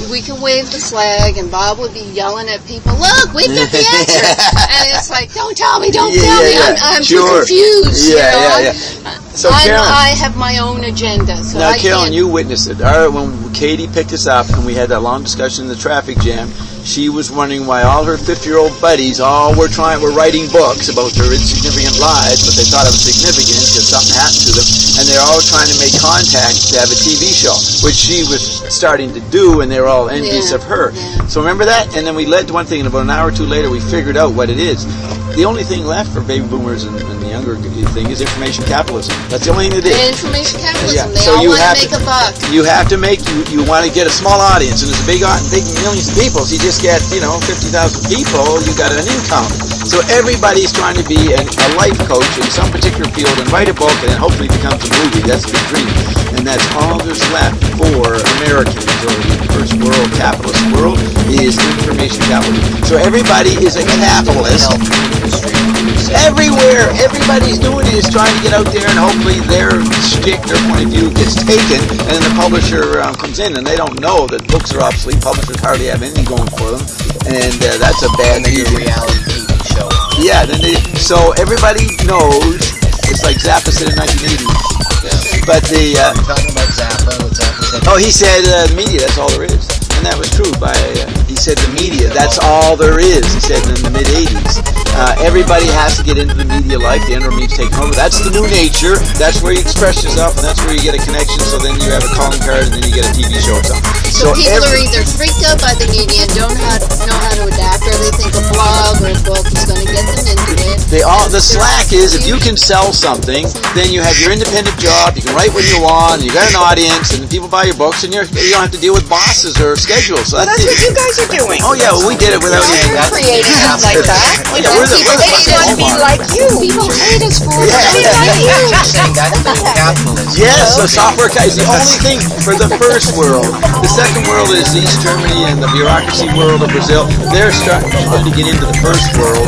we can wave the flag, and Bob would be yelling at people, look, we've got the answer. And it's like, don't tell me, don't tell me. I'm too confused. So I have my own agenda. So now, Carolyn, you witnessed it. When Katie picked us up and we had that long discussion in the traffic jam, she was wondering why all her 50-year-old buddies were writing books about their insignificant lives, but they thought it was significant because something happened to them, and they're all trying to make contact to have a TV show, which she was starting to do, and they were all envious of her. So remember that? And then we led to one thing, and about an hour or two later, we figured out what it is. The only thing left for baby boomers and the younger thing is information capitalism. That's the only thing it is. Information capitalism. They so all you want to make a buck. You have to make, you want to get a small audience, and there's a big millions of people. So you just get, 50,000 people, you got an income. So everybody's trying to be a life coach in some particular field and write a book, and then hopefully it becomes a movie. That's the dream. And that's all there's left for Americans, or the first world, capitalist world, is information capitalism. So everybody is a capitalist. Everywhere, everybody's doing it is trying to get out there, and hopefully their shtick, their point of view gets taken, and then the publisher comes in, and they don't know that books are obsolete. Publishers hardly have anything going for them, and that's a bad thing. Reality TV show. Yeah, so everybody knows. It's like Zappa said in 1980. Yeah. But I'm talking about Zappa. What Zappa said. Oh, he said the media. That's all there is. And that was true. He said the media, that's all there is. He said in the mid-'80s. Everybody has to get into the media life. The entertainment's taken over. That's the new nature. That's where you express yourself, and that's where you get a connection. So then you have a calling card, and then you get a TV show or something. So people are either freaked out by the media and don't know how to adapt, or they think a blog or a book is going to get them into it. The slack is, if you can sell something, then you have your independent job, you can write what you want, you got an audience, and people buy your books, and you don't have to deal with bosses or schedules. So that's what you guys are doing. Oh yeah, we did it without any. We're creating it like that. We're the want to be like you. People hate us for it. Saying that's capitalism. Yes, the software is the only thing for the first world. The second world is East Germany and the bureaucracy world of Brazil. They're starting to get into the first world,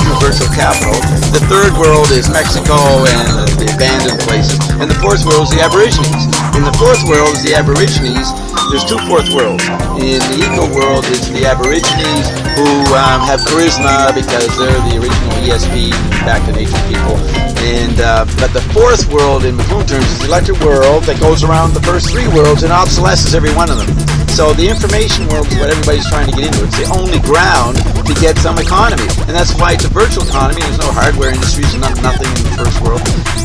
universal capital. The third world is Mexico and the abandoned places. And the fourth world is the Aborigines. In the fourth world is the Aborigines. There's two fourth worlds. In the eco world, it's the Aborigines who have charisma because they're the original ESP, back to nature people. And but the fourth world, in Methuen terms, is the electric world that goes around the first three worlds and obsolesces every one of them. So the information world is what everybody's trying to get into. It's the only ground to get some economy. And that's why it's a virtual economy. There's no hardware industries, nothing in the first world.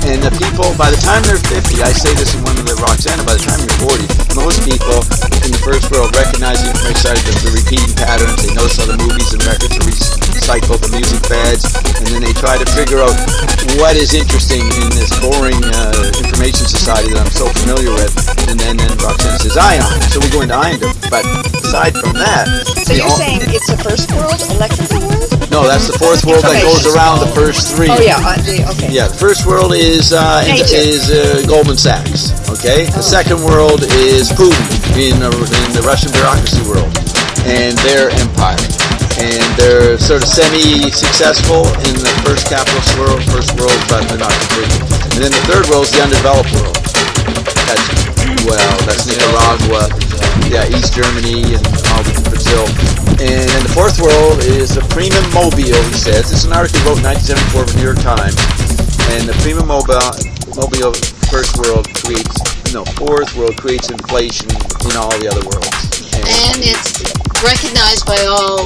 And the people, by the time they're 50, I say this in one of the Roxana, by the time you're 40, most people in the first world recognize the information side of the repeating patterns. They notice how the movies and records are recycled, the music beds, and then they try to figure out what is interesting in this boring information society that I'm so familiar with. And then Roxana says ion. So we go into ion. But aside from that... So you're saying it's the first world, electrical world? No, that's the fourth world that goes around the first three. Oh, yeah, okay. Yeah, the first world is Goldman Sachs, okay? The second world is Putin in the Russian bureaucracy world and their empire. And they're sort of semi-successful in the first capitalist world, but they're not completely. And then the third world is the undeveloped world. That's Nicaragua, East Germany, and all the Brazil. And then the fourth world is the prima mobile, he says. This is an article he wrote in 1974 for the New York Times. And the prima mobile fourth world creates inflation in all the other worlds. And it's recognized by all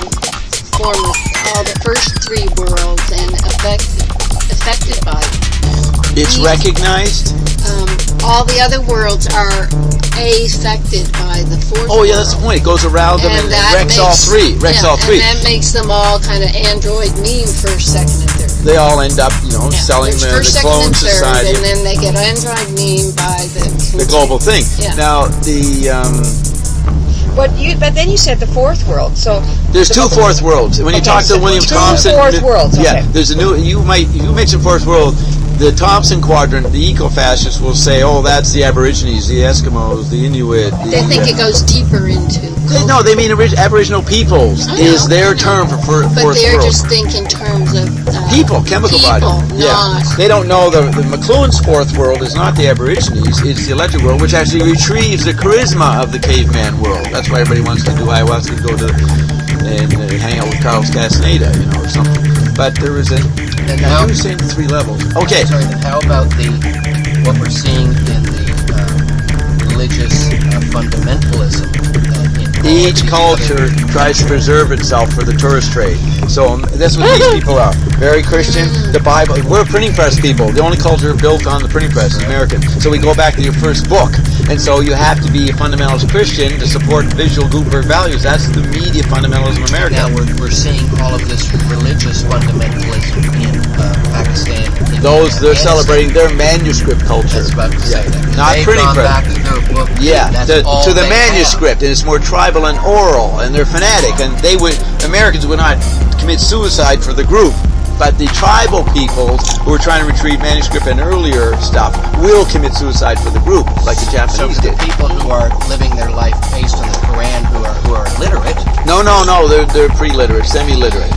the first three worlds and affected by it. It's recognized? All the other worlds are affected by the fourth world. Oh, yeah, that's the point. It goes around them and wrecks all three. And that makes them all kind of android meme first, second, and third. They all end up, selling the clone society. And then they get android meme by the global thing. Yeah. Now, But then you said the fourth world. So there's two fourth worlds. When you talk to William Thompson, fourth worlds. Okay. Yeah, there's a new. You mention fourth world. The Thompson quadrant, the eco-fascists will say, "Oh, that's the Aborigines, the Eskimos, the Inuit." They think it goes deeper into. No, they mean Aboriginal peoples is their term for fourth world. But they're just thinking in terms of People, chemical People, bodies. Yeah. not. They don't know the McLuhan's fourth world is not the Aborigines, it's the electric world, which actually retrieves the charisma of the caveman world. That's why everybody wants to do ayahuasca, go to and hang out with Carlos Castaneda, or something. But there is and now you were saying the 3 levels. Okay. Sorry, then how about what we're seeing in the religious fundamentalism? Each culture tries to preserve itself for the tourist trade. So that's what these people are. Very Christian. The Bible. We're printing press people. The only culture built on the printing press is American. So we go back to your first book. And so you have to be a fundamentalist Christian to support visual Gutenberg values. That's the media fundamentalism of America. Now we're seeing all of this religious fundamentalism in Pakistan. Those they're celebrating their manuscript culture. That's about to say that. Not They've printing gone press. back to their book. Yeah, That's all to the they manuscript, and it's more tribal and oral, and they're fanatic, and Americans would not commit suicide for the group, but the tribal peoples who are trying to retrieve manuscript and earlier stuff will commit suicide for the group, like the have. So Japanese the did. people who are living their life based on the Quran, who are illiterate. No, they're pre-literate, semi-literate.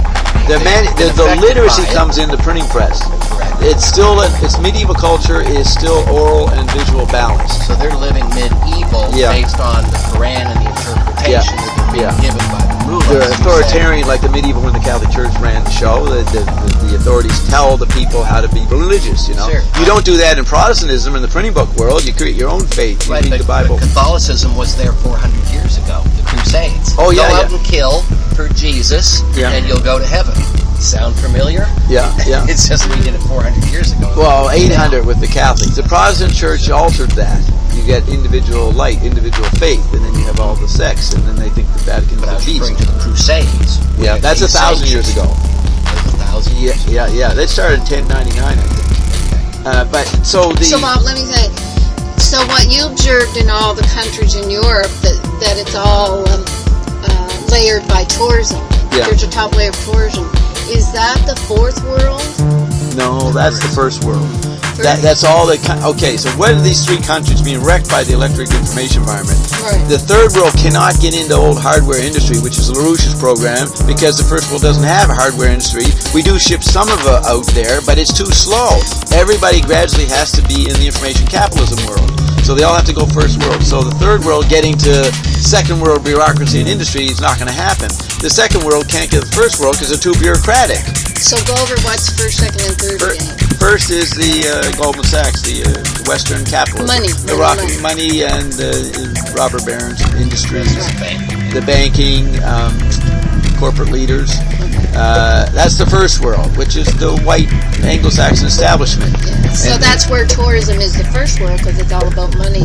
The literacy comes in the printing press. Correct. It's medieval culture is still oral and visual balance. So they're living medieval based on the Quran and the interpretation that they're being given by the rulers. They're authoritarian, like the medieval when the Catholic Church ran the show. The authorities tell the people how to be religious. Sure. You don't do that in Protestantism in the printing book world. You create your own faith. You read the Bible. But Catholicism was there 400 years ago. The Crusades. Oh, yeah, Go out and kill for Jesus, and you'll go to heaven. Sound familiar? Yeah. It's just we did it 400 years ago. Well, 800 with the Catholics. The Protestant Church altered that. You get individual light, individual faith, and then you have all the sects, and then they think the Vatican's But I the was beast. referring to the Crusades. Yeah, that's 1,000 years ago. 1,000 years ago. Yeah. They started in 1099, I think. So Bob, let me say. So what you observed in all the countries in Europe that it's all layered by tourism. Yeah. There's a top layer of tourism. Is that the fourth world? No, that's the first world. That's all okay, so what are these 3 countries being wrecked by the electric information environment? Right. The third world cannot get into old hardware industry, which is LaRouche's program, because the first world doesn't have a hardware industry. We do ship some of it out there, but it's too slow. Everybody gradually has to be in the information capitalism world. So they all have to go first world. So the third world getting to second world bureaucracy and industry is not going to happen. The second world can't get the first world because they're too bureaucratic. So go over what's first, second, and third again. First is the Goldman Sachs, the Western capitalism. Money and robber barons, industries, the banking, corporate leaders. That's the first world, which is the white Anglo-Saxon establishment. So that's where tourism is the first world, because it's all about money.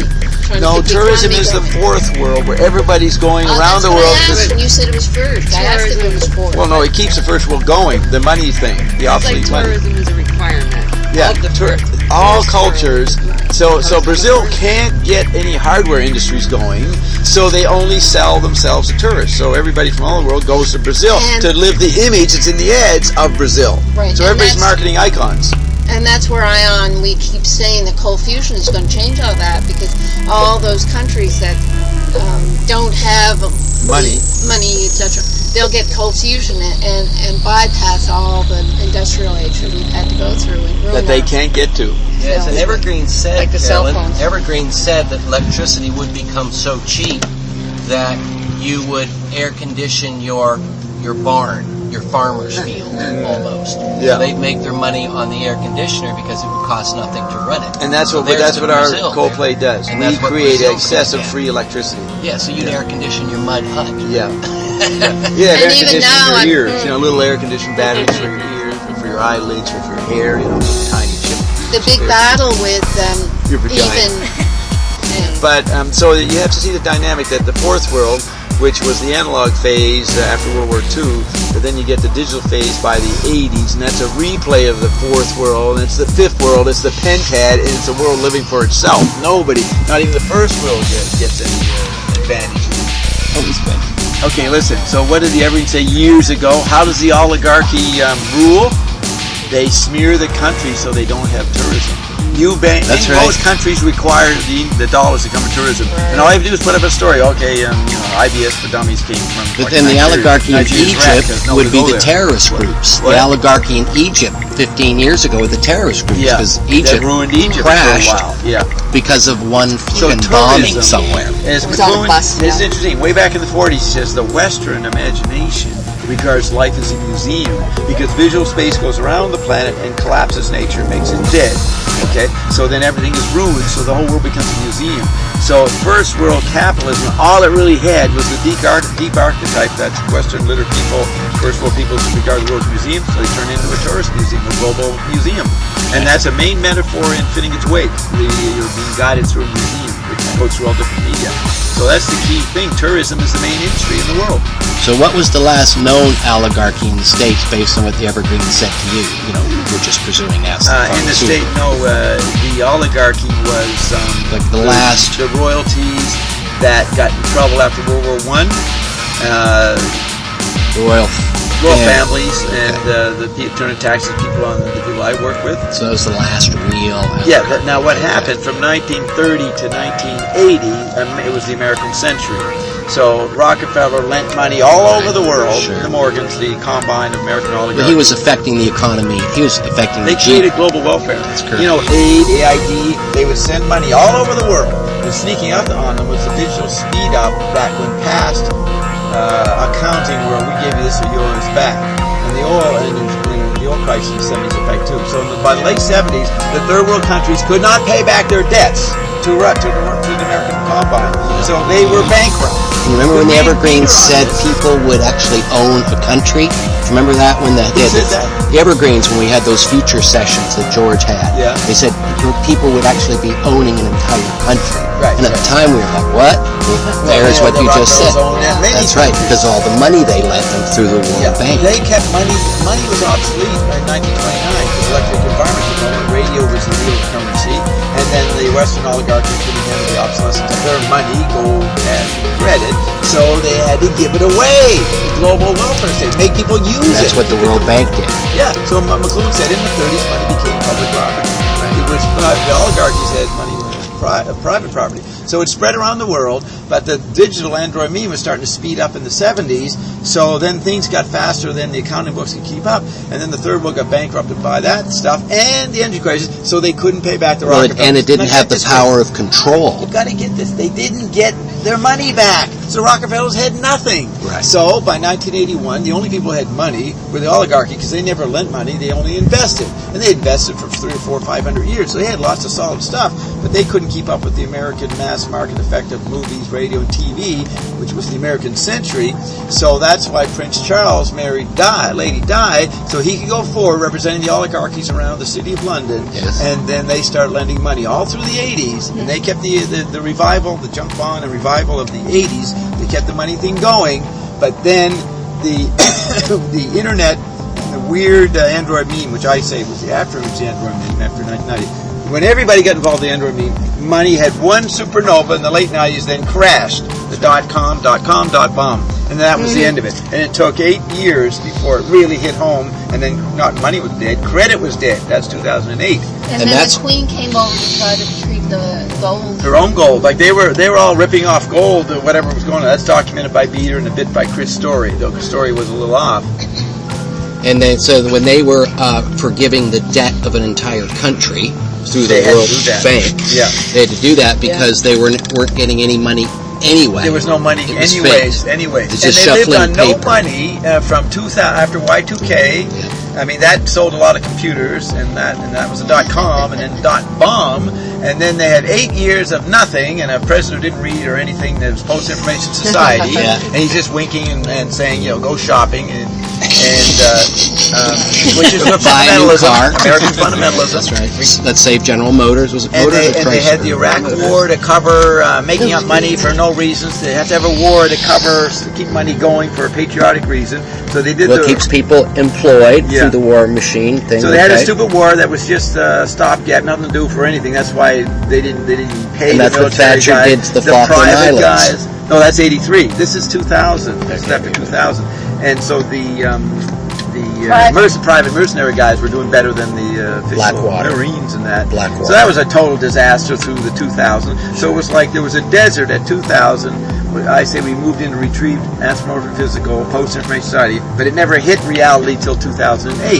No, tourism is the fourth world, where everybody's going around the world. You said it was first. I asked if it was fourth. Well, no, it keeps the first world going. The money thing, the obsolete money. Tourism is a requirement. Yeah, all cultures. So Brazil can't get any hardware industries going, so they only sell themselves to tourists. So everybody from all the world goes to Brazil to live the image that's in the ads of Brazil. Right. So everybody's marketing icons. And that's where we keep saying the cold fusion is going to change all that, because all those countries that don't have money, etc., they'll get cold fusion and bypass all the industrial age that we've had to go through and ruin that they can't get to. Yes, and Evergreen said, Like the cell phones. Evergreen said that electricity would become so cheap that you would air condition your barn, your farmer's field, almost. Yeah. So they'd make their money on the air conditioner because it would cost nothing to run it. And that's what our Coldplay does. And we that's what create Brazil excessive can. free electricity. Yeah, so you'd air condition your mud hut. Yeah. And air even conditioning now, your ears. Little air conditioned batteries for your ears, or for your eyelids, or for your hair. Tiny chip. the big battle with Your vagina. even. But so you have to see the dynamic that the fourth world, which was the analog phase after World War II, but then you get the digital phase by the 80s, and that's a replay of the fourth world, and it's the fifth world, it's the pentad, and it's a world living for itself. Nobody, not even the first world gets any advantage. Okay, listen, so what did the Evergreen say years ago? How does the oligarchy rule? They smear the country so they don't have tourism. That's right. Most countries require the dollars to come from tourism, and all you have to do is put up a story. Okay, IBS for Dummies came from. But then the oligarchy in Egypt would be the terrorist groups. What? The oligarchy in Egypt 15 years ago were the terrorist groups because Egypt ruined Egypt crashed for a while. Yeah. because of one So fucking bombing tourism somewhere. As was on a McLuhan, bus, it's yeah. interesting. Way back in the 40s, he says the Western imagination regards life as a museum because visual space goes around the planet and collapses nature, makes it dead. Okay, so then everything is ruined, so the whole world becomes a museum. So first world capitalism, all it really had was the deep archetype that Western literate people, first world people regard the world as a museum, so they turn it into a tourist museum, a global museum. And that's a main metaphor in Fitting Its Weight. You're being guided through a museum, which goes through all different media. So that's the key thing. Tourism is the main industry in the world. So what was the last known oligarchy in the States based on what the Evergreen said to you? We're just presuming that's In the state, the oligarchy was Like the last- the royalties that got in trouble after World War One. the royal Families and the turning taxes people on the people I work with. So that was the last real Yeah, but now what happened from 1930 to 1980, it was the American century. So Rockefeller lent money all over the world, Sure. the Morgans, the combine of American oligarchs. But he was affecting the economy. He was affecting They the created global welfare. That's correct. Aid, AID, they would send money all over the world. And sneaking up on them was the digital speed up that went past accounting where we gave you this or yours back. And the oil crisis in the 70s effect too. So by the late 70s, the third world countries could not pay back their debts to the American combine. So they were bankrupt. You remember when the Evergreens said people would actually own a country? Remember that when the Evergreens, when we had those future sessions that George had? Yeah. They said people would actually be owning an entire country. Right, And at the time we were like, what? There's what you just said. That's right, because all the money they lent them through the World Bank. They kept money. Money was obsolete by 1929 because electric environment development, radio was the real currency, and then the Western oligarchy put an end to the obsolescence of their money, gold, cash, credit. So they had to give it away. The global welfare state, make people use it. That's what the World Bank did. Yeah. So McLuhan said in the 30s, money became public property. It was the oligarchies had money was private property. So it spread around the world, but the digital Android meme was starting to speed up in the 70s. So then things got faster than the accounting books could keep up, and then the third world got bankrupted by that stuff and the energy crisis. So they couldn't pay back the Rockefellers. And it didn't have the power of control. You got to get this. They didn't get their money back. So Rockefellers had nothing. Right. So by 1981, the only people who had money were the oligarchy because they never lent money. They only invested. And they invested for 300 or 400 or 500 years. So they had lots of solid stuff, but they couldn't keep up with the American mass market effect of movies, radio, and TV, which was the American century. So that's why Prince Charles married Lady Di, so he could go forward representing the oligarchies around the city of London. Yes. And then they started lending money all through the 80s, and they kept the revival, the junk bond and revival of the 80s. They kept the money thing going, but then the the internet, the weird Android meme, which I say was the Android meme after 1990. When everybody got involved in the Android meme, money had one supernova in the late 90s, then crashed. The .com, .bomb. And that was the end of it. And it took 8 years before it really hit home, and then not money was dead, credit was dead. That's 2008. And then the Queen came over to try to retrieve the gold. Their own gold. Like they were all ripping off gold or whatever was going on. That's documented by Beater and a bit by Chris Story, though the story was a little off. And then, so when they were forgiving the debt of an entire country through the World Bank, they had to do that because they weren't getting any money anyway. There was no money anyways. It's And just they lived shuffling on no paper. money from 2000 after Y2K. I mean, that sold a lot of computers, and that was a .com and then .bomb, and then they had 8 years of nothing, and a president who didn't read or anything that was Post Information Society, and he's just winking and saying, go shopping, which is the Buy a new fundamentalism, car. American fundamentalism. That's right. Let's say General Motors was And they had the Iraq War to cover making up money for no reasons. They had to have a war to keep money going for a patriotic reason. So they did Well, it keeps people employed through the war machine thing. So they had a stupid war that was just stopgap, nothing to do for anything. That's why they didn't pay And the that's what military Thatcher guys, did to the the Falkland private Islands. guys. No, that's 83. This is 2000. This is after 2000. And so the private mercenary guys were doing better than the official Blackwater. Marines and that. Blackwater. So that was a total disaster through the 2000. So it was like there was a desert at 2000. I say we moved into retrieved anthropomorphic physical post-information society, but it never hit reality till 2008.